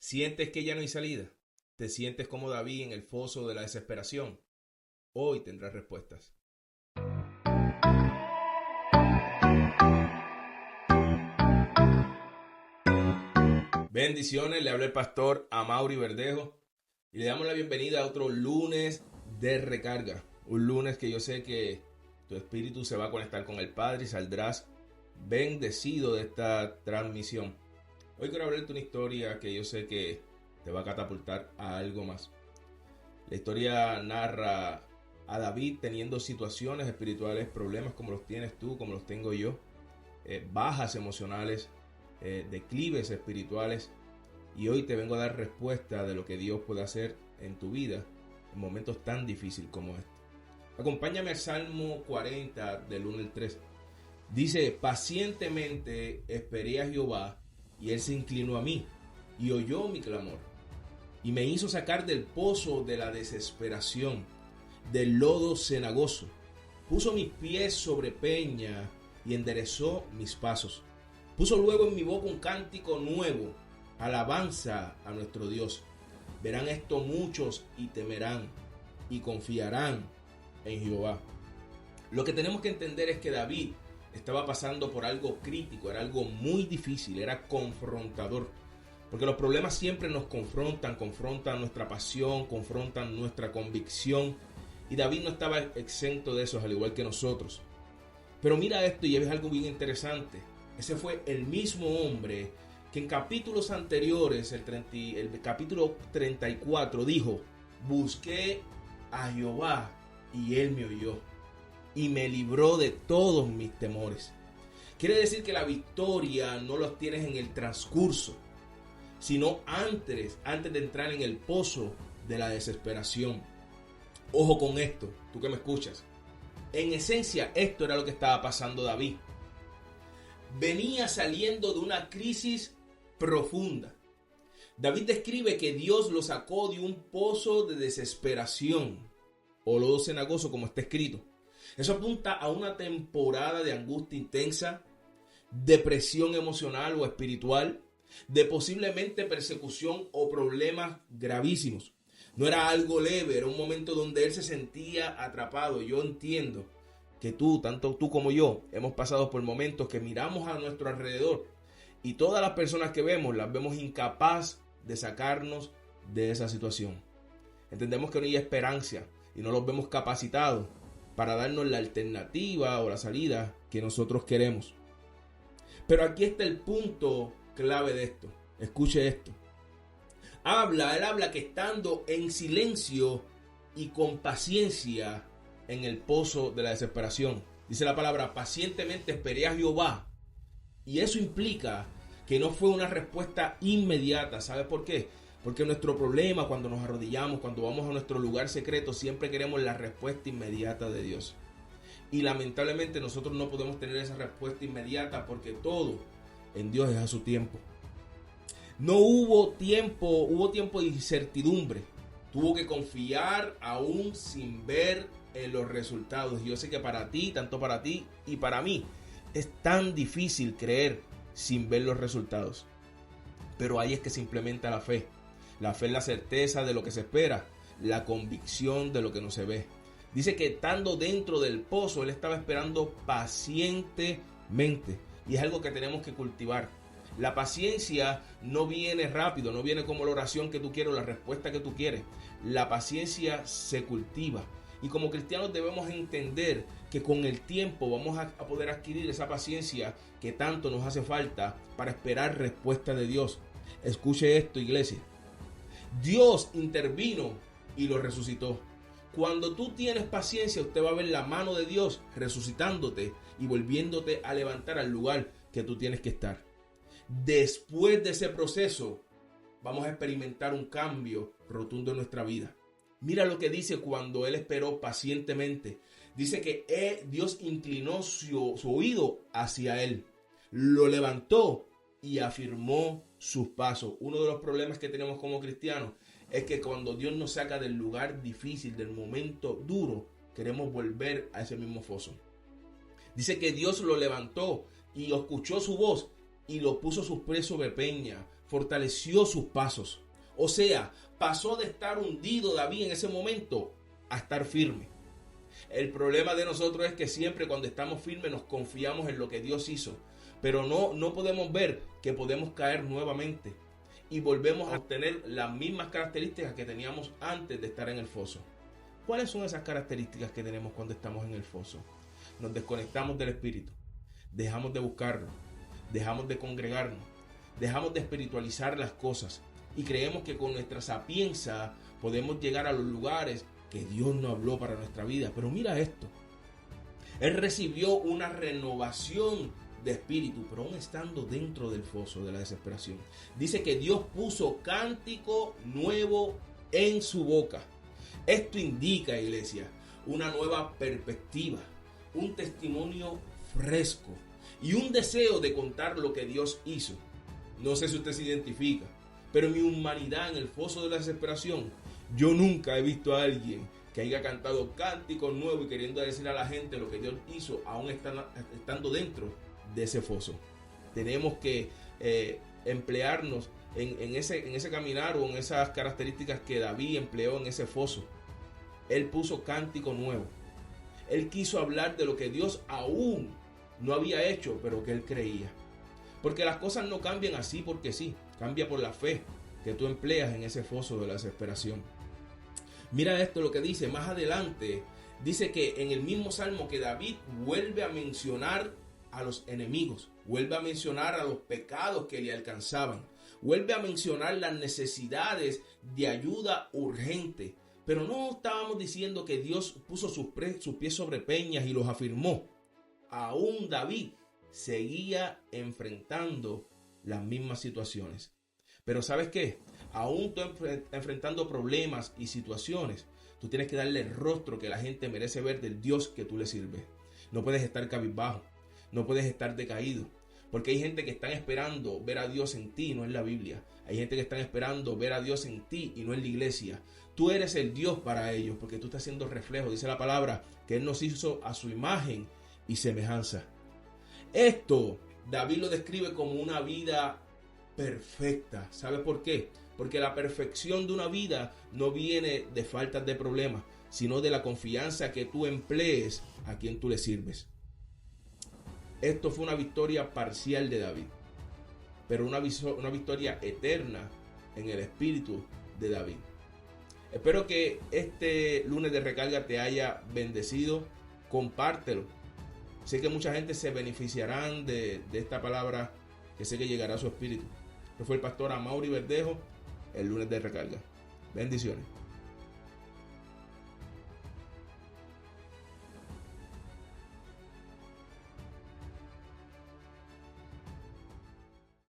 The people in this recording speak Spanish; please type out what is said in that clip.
¿Sientes que ya no hay salida? ¿Te sientes como David en el foso de la desesperación? Hoy tendrás respuestas. Bendiciones, le habla el pastor Amaury Verdejo y le damos la bienvenida a otro lunes de recarga. Un lunes que yo sé que tu espíritu se va a conectar con el Padre y saldrás bendecido de esta transmisión. Hoy quiero hablarte una historia que yo sé que te va a catapultar a algo más. La historia narra a David teniendo situaciones espirituales, problemas como los tienes tú, como los tengo yo, bajas emocionales, declives espirituales, y hoy te vengo a dar respuesta de lo que Dios puede hacer en tu vida en momentos tan difíciles como este. Acompáñame al Salmo 40 del 1 al 3. Dice: pacientemente esperé a Jehová, y él se inclinó a mí y oyó mi clamor, y me hizo sacar del pozo de la desesperación, del lodo cenagoso. Puso mis pies sobre peña y enderezó mis pasos. Puso luego en mi boca un cántico nuevo, alabanza a nuestro Dios. Verán esto muchos y temerán y confiarán en Jehová. Lo que tenemos que entender es que David estaba pasando por algo crítico, era algo muy difícil, era confrontador. Porque los problemas siempre nos confrontan nuestra pasión, confrontan nuestra convicción. Y David no estaba exento de eso, al igual que nosotros. Pero mira esto y ves algo bien interesante. Ese fue el mismo hombre que en capítulos anteriores, el capítulo 34, dijo: busqué a Jehová y él me oyó y me libró de todos mis temores. Quiere decir que la victoria no la tienes en el transcurso, sino antes de entrar en el pozo de la desesperación. Ojo con esto, tú que me escuchas. En esencia, esto era lo que estaba pasando David. Venía saliendo de una crisis profunda. David describe que Dios lo sacó de un pozo de desesperación, o lodo cenagoso como está escrito. Eso apunta a una temporada de angustia intensa, depresión emocional o espiritual, de posiblemente persecución o problemas gravísimos. No era algo leve, era un momento donde él se sentía atrapado. Yo entiendo que tanto tú como yo, hemos pasado por momentos que miramos a nuestro alrededor y todas las personas que vemos, las vemos incapaz de sacarnos de esa situación. Entendemos que no hay esperanza y no los vemos capacitados para darnos la alternativa o la salida que nosotros queremos. Pero aquí está el punto clave de esto. Escuche esto. Él habla que estando en silencio y con paciencia en el pozo de la desesperación. Dice la palabra: pacientemente esperé a Jehová. Y eso implica que no fue una respuesta inmediata. ¿Sabe por qué? Porque nuestro problema, cuando nos arrodillamos, cuando vamos a nuestro lugar secreto, siempre queremos la respuesta inmediata de Dios. Y lamentablemente nosotros no podemos tener esa respuesta inmediata, porque todo en Dios es a su tiempo. No hubo tiempo de incertidumbre. Tuvo que confiar aún sin ver en los resultados. Y yo sé que para ti, tanto para ti y para mí, es tan difícil creer sin ver los resultados. Pero ahí es que se implementa la fe. La fe es la certeza de lo que se espera, la convicción de lo que no se ve. Dice que estando dentro del pozo, él estaba esperando pacientemente. Y es algo que tenemos que cultivar. La paciencia no viene rápido, no viene como la oración que tú quieres o la respuesta que tú quieres. La paciencia se cultiva. Y como cristianos debemos entender que con el tiempo vamos a poder adquirir esa paciencia que tanto nos hace falta para esperar respuesta de Dios. Escuche esto, iglesia. Dios intervino y lo resucitó. Cuando tú tienes paciencia, usted va a ver la mano de Dios resucitándote y volviéndote a levantar al lugar que tú tienes que estar. Después de ese proceso, vamos a experimentar un cambio rotundo en nuestra vida. Mira lo que dice cuando él esperó pacientemente. Dice que Dios inclinó su oído hacia él, lo levantó y afirmó sus pasos. Uno de los problemas que tenemos como cristianos es que cuando Dios nos saca del lugar difícil, del momento duro, queremos volver a ese mismo foso. Dice que Dios lo levantó y escuchó su voz y lo puso sus pies sobre peña. fortaleció sus pasos. O sea, pasó de estar hundido David en ese momento a estar firme. El problema de nosotros es que siempre cuando estamos firmes nos confiamos en lo que Dios hizo, pero no podemos ver que podemos caer nuevamente y volvemos a obtener las mismas características que teníamos antes de estar en el foso. ¿Cuáles son esas características que tenemos cuando estamos en el foso? Nos desconectamos del Espíritu, dejamos de buscarlo, dejamos de congregarnos, dejamos de espiritualizar las cosas y creemos que con nuestra sapienza podemos llegar a los lugares que Dios nos habló para nuestra vida. Pero mira esto, él recibió una renovación de espíritu, pero aún estando dentro del foso de la desesperación. Dice que Dios puso cántico nuevo en su boca. Esto indica, iglesia, una nueva perspectiva, un testimonio fresco y un deseo de contar lo que Dios hizo. No sé si usted se identifica, pero en mi humanidad, en el foso de la desesperación, yo nunca he visto a alguien que haya cantado cánticos nuevos y queriendo decir a la gente lo que Dios hizo, aún estando dentro de ese foso. Tenemos que emplearnos en ese caminar o en esas características que David empleó en ese foso. Él puso cántico nuevo. Él quiso hablar de lo que Dios aún no había hecho, pero que él creía. Porque las cosas no cambian así porque sí. Cambia por la fe que tú empleas en ese foso de la desesperación. Mira esto lo que dice más adelante. Dice que en el mismo salmo que David vuelve a mencionar a los enemigos, vuelve a mencionar a los pecados que le alcanzaban, vuelve a mencionar las necesidades de ayuda urgente. Pero no estábamos diciendo que Dios puso sus pies sobre peñas y los afirmó. Aún David seguía enfrentando las mismas situaciones. Pero ¿sabes qué? Aún tú enfrentando problemas y situaciones, tú tienes que darle el rostro que la gente merece ver del Dios que tú le sirves. No puedes estar cabizbajo, no puedes estar decaído, porque hay gente que están esperando ver a Dios en ti y no en la Biblia. Hay gente que están esperando ver a Dios en ti y no en la iglesia. Tú eres el Dios para ellos porque tú estás siendo reflejo. Dice la palabra que Él nos hizo a su imagen y semejanza. Esto David lo describe como una vida perfecta. ¿Sabes por qué? Porque la perfección de una vida no viene de faltas de problemas, sino de la confianza que tú emplees a quien tú le sirves. Esto fue una victoria parcial de David, pero una victoria eterna en el espíritu de David. Espero que este lunes de recarga te haya bendecido. Compártelo. Sé que mucha gente se beneficiarán de esta palabra, que sé que llegará a su espíritu. Este fue el pastor Amaury Verdejo, el lunes de recarga. Bendiciones.